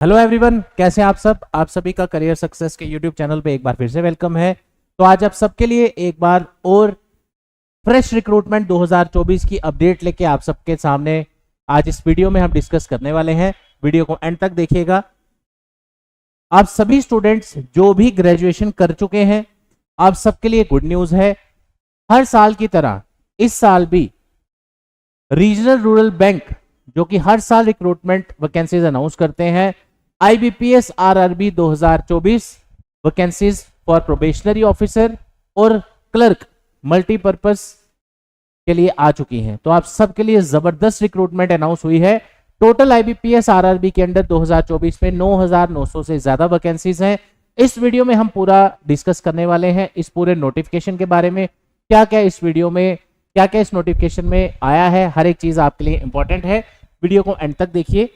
Hello everyone, कैसे हैं आप सब। आप सभी का करियर सक्सेस के यूट्यूब चैनल पे एक बार फिर से वेलकम है। तो आज आप सबके लिए एक बार और फ्रेश रिक्रूटमेंट 2024 की अपडेट लेके आप सबके सामने आज इस वीडियो में हम डिस्कस करने वाले हैं। वीडियो को एंड तक देखिएगा। आप सभी स्टूडेंट्स जो भी ग्रेजुएशन कर चुके हैं, आप सबके लिए गुड न्यूज है। हर साल की तरह इस साल भी रीजनल रूरल बैंक, जो कि हर साल रिक्रूटमेंट वैकेंसीज अनाउंस करते हैं, IBPS RRB 2024 vacancies for probationary officer और क्लर्क मल्टीपर्पस के लिए आ चुकी हैं। तो आप सबके लिए जबरदस्त रिक्रूटमेंट अनाउंस हुई है। टोटल IBPS RRB के अंडर 2024 में 9,900 से ज्यादा वैकेंसीज हैं। इस वीडियो में हम पूरा डिस्कस करने वाले हैं इस पूरे नोटिफिकेशन के बारे में। क्या क्या इस वीडियो में, क्या क्या इस नोटिफिकेशन में आया है, हर एक चीज आपके लिए इंपॉर्टेंट है। वीडियो को एंड तक देखिए।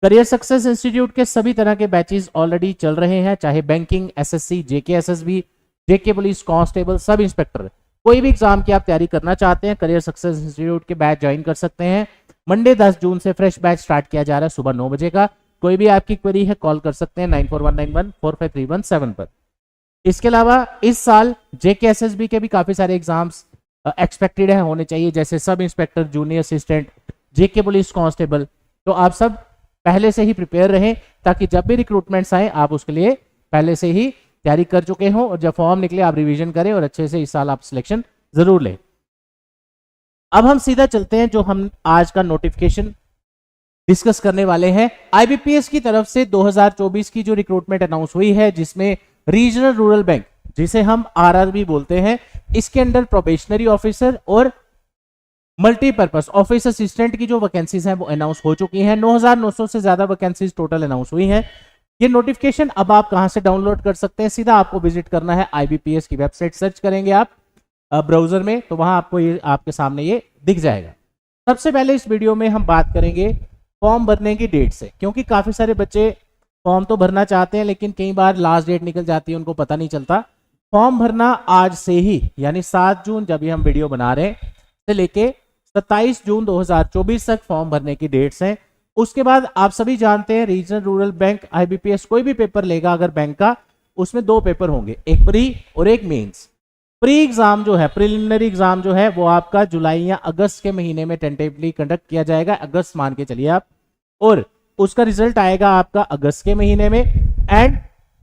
करियर सक्सेस इंस्टीट्यूट के सभी तरह के बैचेस ऑलरेडी चल रहे हैं, चाहे banking, SSC, JK SSB, JK police constable, sub inspector, कोई भी एग्जाम की आप तैयारी करना चाहते हैं, करियर सक्सेस इंस्टीट्यूट के बैच ज्वाइन कर सकते हैं। मंडे 10 जून से फ्रेश बैच स्टार्ट किया जा रहा है सुबह 9 बजे का। कोई भी आपकी क्वेरी है कॉल कर सकते हैं 9419145317 पर। इसके अलावा इस साल JK SSB के भी काफी सारे एग्जाम्स एक्सपेक्टेड है होने चाहिए, जैसे sub inspector, junior assistant, JK police constable. तो आप सब पहले से ही प्रिपेयर रहें ताकि जब भी रिक्रूटमेंट्स आए आप उसके लिए पहले से ही तैयारी कर चुके हों, और जब फॉर्म निकले आप रिवीजन करें और अच्छे से इस साल आप सिलेक्शन जरूर लें। अब हम सीधा चलते हैं जो हम आज का नोटिफिकेशन डिस्कस करने वाले हैं। IBPS की तरफ से 2024 की जो रिक्रूटमेंट अनाउंस हुई है, जिसमें रीजनल रूरल बैंक, जिसे हम RRB बोलते हैं, इसके अंडर प्रोबेशनरी ऑफिसर और मल्टीपर्पस ऑफिस असिस्टेंट की जो वैकेंसीज हैं वो अनाउंस हो चुकी हैं। 9,900 से ज्यादा वैकेंसीज टोटल अनाउंस हुई हैं। ये नोटिफिकेशन अब आप कहां से डाउनलोड कर सकते हैं? सीधा आपको विजिट करना है IBPS की वेबसाइट, सर्च करेंगे आप ब्राउजर में, तो वहां आपको ये आपके सामने ये दिख जाएगा। सबसे पहले इस वीडियो में हम बात करेंगे फॉर्म भरने की डेट से, क्योंकि काफी सारे बच्चे फॉर्म तो भरना चाहते हैं लेकिन कई बार लास्ट डेट निकल जाती है, उनको पता नहीं चलता। फॉर्म भरना आज से ही, यानी 7 जून जब भी हम वीडियो बना रहे हैं से लेके 27 जून 2024 तक फॉर्म भरने की डेट्स हैं। उसके बाद आप सभी जानते हैं रीजनल रूरल बैंक IBPS कोई भी पेपर लेगा अगर बैंक का, उसमें 2 पेपर होंगे, एक प्री और एक मेंस। प्री एग्जाम जो है, प्रिलिमिनरी एग्जाम जो है, वो आपका जुलाई या अगस्त के महीने में टेंटेटिवली कंडक्ट किया जाएगा, अगस्त मान के चलिए आप, और उसका रिजल्ट आएगा आपका अगस्त के महीने में। एंड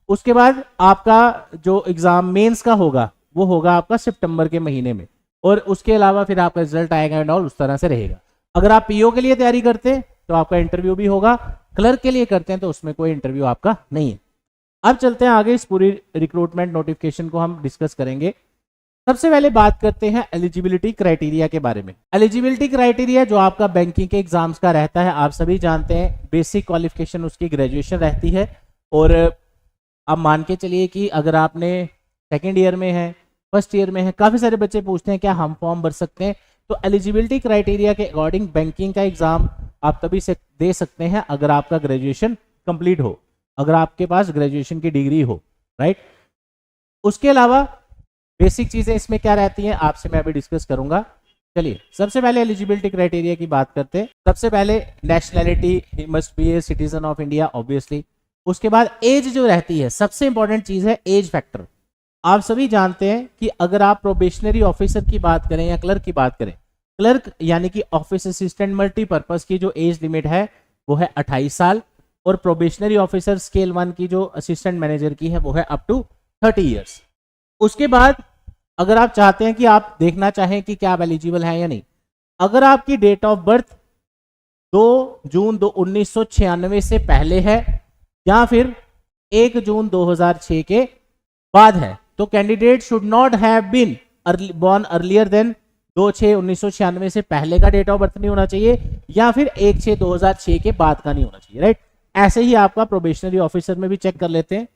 उसके बाद आपका जो एग्जाम मेंस का होगा वो होगा आपका सितंबर के महीने में, और उसके अलावा फिर आपका रिजल्ट आएगा एंड ऑल उस तरह से रहेगा। अगर आप PO के लिए तैयारी करते हैं तो आपका इंटरव्यू भी होगा, क्लर्क के लिए करते हैं तो उसमें कोई इंटरव्यू आपका नहीं है। अब चलते हैं आगे, इस पूरी रिक्रूटमेंट नोटिफिकेशन को हम डिस्कस करेंगे। सबसे पहले बात करते हैं एलिजिबिलिटी क्राइटेरिया के बारे में। एलिजिबिलिटी क्राइटेरिया जो आपका बैंकिंग के एग्जाम्स का रहता है, आप सभी जानते हैं बेसिक क्वालिफिकेशन उसकी ग्रेजुएशन रहती है। और अब मान के चलिए कि अगर आपने सेकेंड ईयर में है, फर्स्ट ईयर में है, काफी सारे बच्चे पूछते हैं क्या हम फॉर्म भर सकते हैं। तो एलिजिबिलिटी क्राइटेरिया के अकॉर्डिंग बैंकिंग का एग्जाम आप तभी से दे सकते हैं अगर आपका ग्रेजुएशन कंप्लीट हो, अगर आपके पास ग्रेजुएशन की डिग्री हो, राइट। उसके अलावा बेसिक चीजें इसमें क्या रहती हैं आपसे मैं अभी डिस्कस करूंगा। चलिए सबसे पहले एलिजिबिलिटी क्राइटेरिया की बात करते हैं। सबसे पहले nationality, he must be a citizen of India obviously. उसके बाद एज जो रहती है, सबसे इंपॉर्टेंट चीज है एज फैक्टर। आप सभी जानते हैं कि अगर आप प्रोबेशनरी ऑफिसर की बात करें या क्लर्क की बात करें, क्लर्क यानी कि ऑफिस असिस्टेंट मल्टीपर्पस की जो एज लिमिट है वो है 28 साल, और प्रोबेशनरी ऑफिसर स्केल 1 की जो असिस्टेंट मैनेजर की है वो है अप टू 30 ईयर्स। उसके बाद अगर आप चाहते हैं कि आप देखना चाहें कि क्या आप एलिजिबल हैं या नहीं, अगर आपकी डेट ऑफ बर्थ 2 जून 1996 से पहले है या फिर 1 जून 2006 के बाद है, तो candidate should not have been born earlier than 2/6/1996 से पहले का डेट ऑफ बर्थ नहीं होना चाहिए, या फिर 1/6/2006 के बाद का नहीं होना चाहिए, राइट। ऐसे ही आपका प्रोबेशनरी ऑफिसर में भी चेक कर लेते हैं।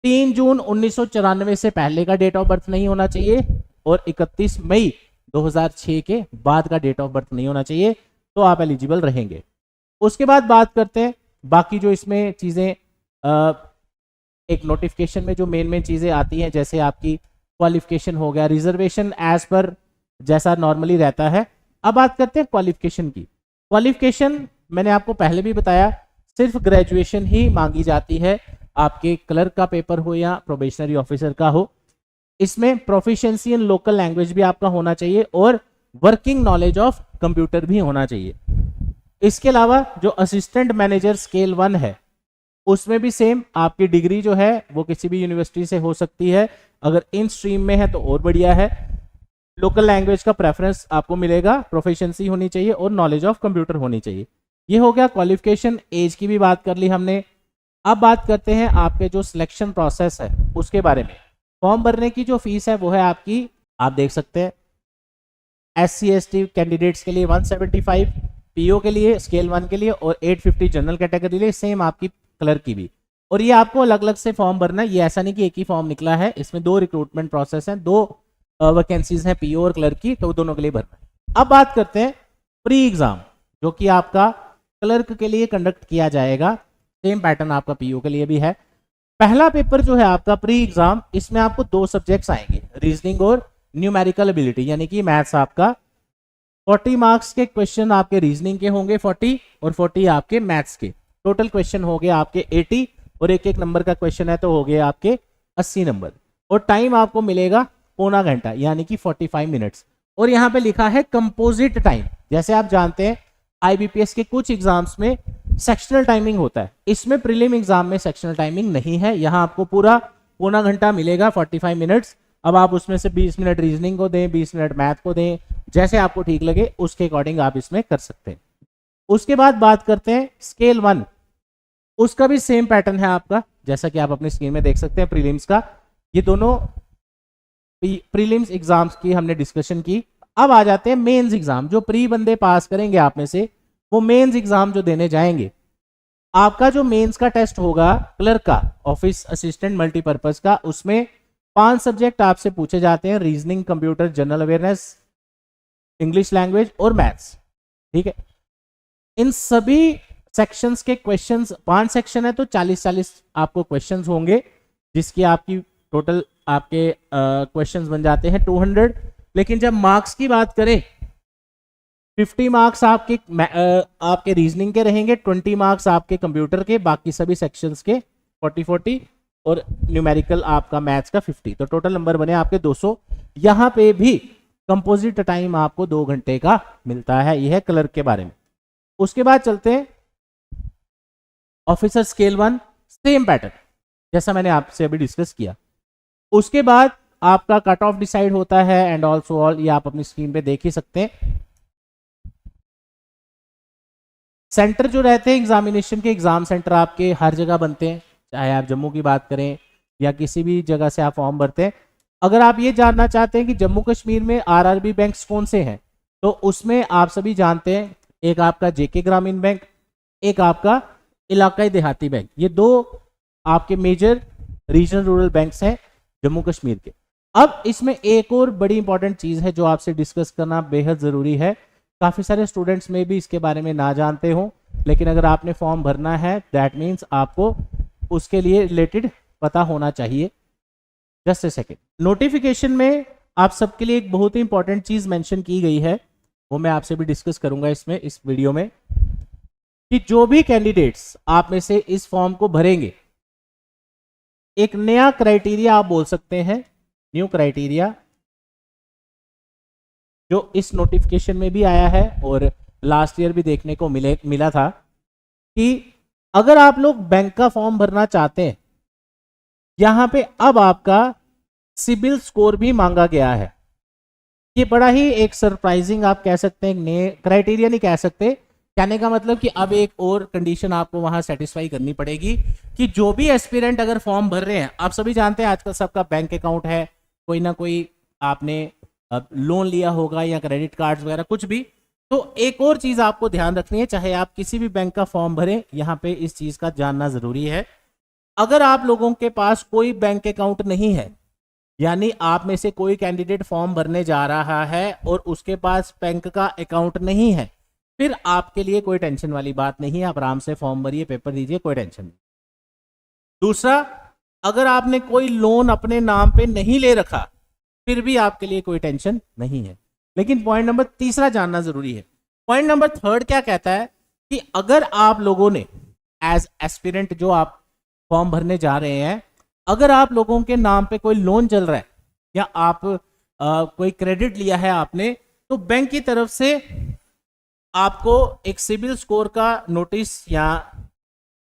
3 जून 1994 से पहले का डेट ऑफ बर्थ नहीं होना चाहिए, और 31 मई 2006 के बाद का डेट ऑफ बर्थ नहीं होना चाहिए, तो आप एलिजिबल रहेंगे। उसके बाद बात करते हैं बाकी जो इसमें चीजें, एक नोटिफिकेशन में जो मेन चीजें आती हैं, जैसे आपकी क्वालिफिकेशन हो गया, रिजर्वेशन एज पर जैसा नॉर्मली रहता है। अब बात करते हैं क्वालिफिकेशन की। क्वालिफिकेशन मैंने आपको पहले भी बताया, सिर्फ ग्रेजुएशन ही मांगी जाती है, आपके क्लर्क का पेपर हो या प्रोबेशनरी ऑफिसर का हो। इसमें प्रोफिशिएंसी इन लोकल लैंग्वेज भी आपका होना चाहिए और वर्किंग नॉलेज ऑफ कंप्यूटर भी होना चाहिए। इसके अलावा जो असिस्टेंट मैनेजर स्केल 1 है उसमें भी सेम आपकी डिग्री जो है वो किसी भी यूनिवर्सिटी से हो सकती है, अगर इन स्ट्रीम में है तो और बढ़िया है। लोकल लैंग्वेज का प्रेफरेंस आपको मिलेगा, प्रोफिशिएंसी होनी चाहिए और नॉलेज ऑफ कंप्यूटर होनी चाहिए। ये हो गया क्वालिफिकेशन। एज की भी बात कर ली हमने। अब बात करते हैं आपके जो सिलेक्शन प्रोसेस है उसके बारे में। फॉर्म भरने की जो फीस है वो है आपकी, आप देख सकते हैं, SC/ST कैंडिडेट्स के लिए 175, PO के लिए स्केल 1 के लिए और 850 जनरल कैटेगरी लिए, सेम आपकी क्लर्क की भी। और ये आपको अलग अलग से फॉर्म भरना है, ये ऐसा नहीं कि एक ही फॉर्म निकला है, इसमें 2 रिक्रूटमेंट प्रोसेस हैं, 2 वैकेंसीज हैं PO और क्लर्क की, तो दोनों के लिए भरना है। अब बात करते हैं प्री एग्जाम, जो कि आपका क्लर्क के लिए कंडक्ट किया जाएगा। सेम पैटर्न आपका PO के लिए भी है। पहला पेपर जो है आपका प्री एग्जाम, इसमें आपको 2 सब्जेक्ट्स आएंगे, रीजनिंग और न्यूमेरिकल एबिलिटी, यानी कि मैथ्स आपका 40 मार्क्स के क्वेश्चन आपके रीजनिंग के होंगे 40 और 40 आपके मैथ्स के। टोटल क्वेश्चन हो गए आपके 80 और एक नंबर का क्वेश्चन है तो हो गए आपके 80 नंबर। और टाइम आपको मिलेगा पौना घंटा, यानी कि 45 मिनट्स। और यहाँ पे लिखा है कंपोजिट टाइम। जैसे आप जानते हैं IBPS के कुछ एग्जाम्स में सेक्शनल टाइमिंग होता है, इसमें प्रीलिम एग्जाम में सेक्शनल टाइमिंग नहीं है। यहाँ आपको पूरा पौना घंटा मिलेगा, 45 मिनट्स। अब आप उसमें से 20 मिनट रीजनिंग को दें, 20 मिनट मैथ को दें, जैसे आपको ठीक लगे उसके अकॉर्डिंग आप इसमें कर सकते हैं। उसके बाद बात करते हैं स्केल 1, उसका भी सेम पैटर्न है आपका, जैसा कि आप अपनी स्क्रीन में देख सकते हैं प्रीलिम्स का। ये दोनों प्रीलिम्स एग्जाम्स की हमने डिस्कशन की। अब आ जाते हैं मेंस एग्जाम। जो प्री बंदे पास करेंगे आप में से, वो मेंस एग्जाम जो देने जाएंगे, आपका जो मेंस का टेस्ट होगा क्लर्क का, ऑफिस असिस्टेंट मल्टीपर्पज का, उसमें 5 सब्जेक्ट आपसे पूछे जाते हैं, reasoning, computer, general awareness, English language और मैथ्स। ठीक है, इन सभी सेक्शंस के क्वेश्चंस, 5 सेक्शन है तो 40-40 आपको क्वेश्चंस होंगे, जिसकी आपकी टोटल आपके क्वेश्चंस बन जाते हैं 200। लेकिन जब मार्क्स की बात करें, 50 मार्क्स आपके रीजनिंग के रहेंगे, 20 मार्क्स आपके कंप्यूटर के, बाकी सभी सेक्शंस के 40-40 और न्यूमेरिकल आपका मैथ्स का 50। तो टोटल नंबर बने आपके 200। यहाँ पे भी कंपोजिट टाइम आपको 2 घंटे का मिलता है। यह है क्लर्क के बारे में। उसके बाद चलते हैं ऑफिसर स्केल 1, सेम पैटर्न जैसा मैंने आपसे अभी डिस्कस किया। उसके बाद आपका कट ऑफ डिसाइड होता है एंड ऑल्सो ऑल, ये आप अपनी स्क्रीन पे देख ही सकते हैं। सेंटर जो रहते हैं एग्जामिनेशन के, एग्जाम सेंटर आपके हर जगह बनते हैं, चाहे आप जम्मू की बात करें या किसी भी जगह से आप फॉर्म भरते हैं। अगर आप ये जानना चाहते हैं कि जम्मू कश्मीर में RRB बैंक्स कौन से हैं, तो उसमें आप सभी जानते हैं, एक आपका JK ग्रामीण बैंक, एक आपका इलाकाई देहाती बैंक। ये 2 आपके मेजर रीजनल रूरल बैंक्स हैं जम्मू कश्मीर के। अब इसमें एक और बड़ी इंपॉर्टेंट चीज है जो आपसे डिस्कस करना बेहद जरूरी है। काफी सारे स्टूडेंट्स में भी इसके बारे में ना जानते हो, लेकिन अगर आपने फॉर्म भरना है दैट मीन्स आपको उसके लिए रिलेटेड पता होना चाहिए। जस्ट ए सेकेंड, नोटिफिकेशन में आप सबके लिए एक बहुत ही इंपॉर्टेंट चीज मेंशन की गई है, वो मैं आपसे भी डिस्कस करूंगा इसमें, इस वीडियो में, कि जो भी कैंडिडेट्स आप में से इस फॉर्म को भरेंगे, एक नया क्राइटेरिया आप बोल सकते हैं, न्यू क्राइटेरिया, जो इस नोटिफिकेशन में भी आया है और लास्ट ईयर भी देखने को मिला था, कि अगर आप लोग बैंक का फॉर्म भरना चाहते हैं, यहां पे अब आपका सिबिल स्कोर भी मांगा गया है। ये बड़ा ही एक सरप्राइजिंग आप कह सकते हैं, नए क्राइटेरिया नहीं कह सकते, कहने का मतलब कि अब एक और कंडीशन आपको वहां सेटिस्फाई करनी पड़ेगी कि जो भी एस्पिरेंट अगर फॉर्म भर रहे हैं, आप सभी जानते हैं आजकल सबका बैंक अकाउंट है, कोई ना कोई आपने लोन लिया होगा या क्रेडिट कार्ड्स वगैरह कुछ भी, तो एक और चीज आपको ध्यान रखनी है, चाहे आप किसी भी बैंक का फॉर्म भरें, यहां पे इस चीज का जानना जरूरी है। अगर आप लोगों के पास कोई बैंक अकाउंट नहीं है, यानी आप में से कोई कैंडिडेट फॉर्म भरने जा रहा है और उसके पास बैंक का अकाउंट नहीं है, फिर आपके लिए कोई टेंशन वाली बात नहीं है, आप आराम से फॉर्म भरिए, पेपर दीजिए, कोई टेंशन नहीं। दूसरा, अगर आपने कोई लोन अपने नाम पे नहीं ले रखा, फिर भी आपके लिए कोई टेंशन नहीं है। लेकिन पॉइंट नंबर 3 जानना जरूरी है। पॉइंट नंबर 3 क्या कहता है कि अगर आप लोगों ने एज एस्पिरेंट जो आप फॉर्म भरने जा रहे हैं, अगर आप लोगों के नाम पे कोई लोन चल रहा है या आप कोई क्रेडिट लिया है आपने, तो बैंक की तरफ से आपको एक सिबिल स्कोर का नोटिस या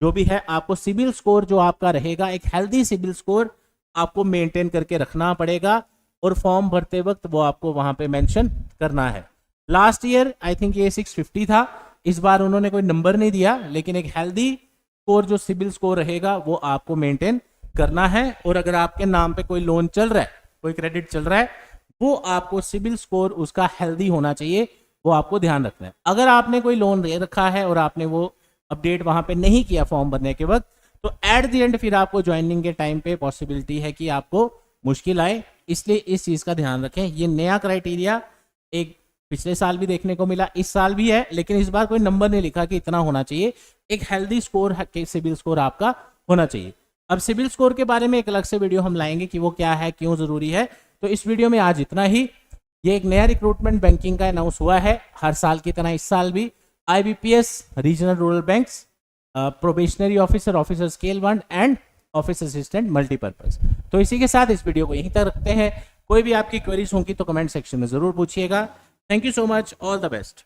जो भी है, आपको सिबिल स्कोर जो आपका रहेगा, एक हेल्दी सिबिल स्कोर आपको मेंटेन करके रखना पड़ेगा और फॉर्म भरते वक्त वो आपको वहां पे मेंशन करना है। लास्ट ईयर आई थिंक ये 650 था, इस बार उन्होंने कोई नंबर नहीं दिया, लेकिन एक हेल्दी स्कोर जो सिबिल स्कोर रहेगा वो आपको मेंटेन करना है। और अगर आपके नाम पे कोई लोन चल रहा है, कोई क्रेडिट चल रहा है, वो आपको सिबिल स्कोर उसका हेल्दी होना चाहिए, वो आपको ध्यान रखना है। अगर आपने कोई लोन ले रखा है और आपने वो अपडेट वहां पे नहीं किया फॉर्म भरने के वक्त, तो एट द एंड फिर आपको ज्वाइनिंग के टाइम पे पॉसिबिलिटी है कि आपको मुश्किल आए, इसलिए इस चीज का ध्यान रखें। ये नया क्राइटेरिया एक पिछले साल भी देखने को मिला, इस साल भी है, लेकिन इस बार कोई नंबर नहीं लिखा कि इतना होना चाहिए। एक हेल्दी स्कोर, सिबिल स्कोर आपका होना चाहिए। अब सिबिल स्कोर के बारे में एक अलग से वीडियो हम लाएंगे कि वो क्या है, क्यों जरूरी है। तो इस वीडियो में आज इतना ही। ये एक नया रिक्रूटमेंट बैंकिंग का अनाउंस हुआ है, हर साल की तरह इस साल भी IBPS regional rural banks, probationary officer, officer scale 1 and office assistant multipurpose. तो इसी के साथ इस वीडियो को यहीं तक रखते हैं। कोई भी आपकी क्वेरीज होंगी तो कमेंट सेक्शन में जरूर पूछिएगा। Thank you so much, all the best.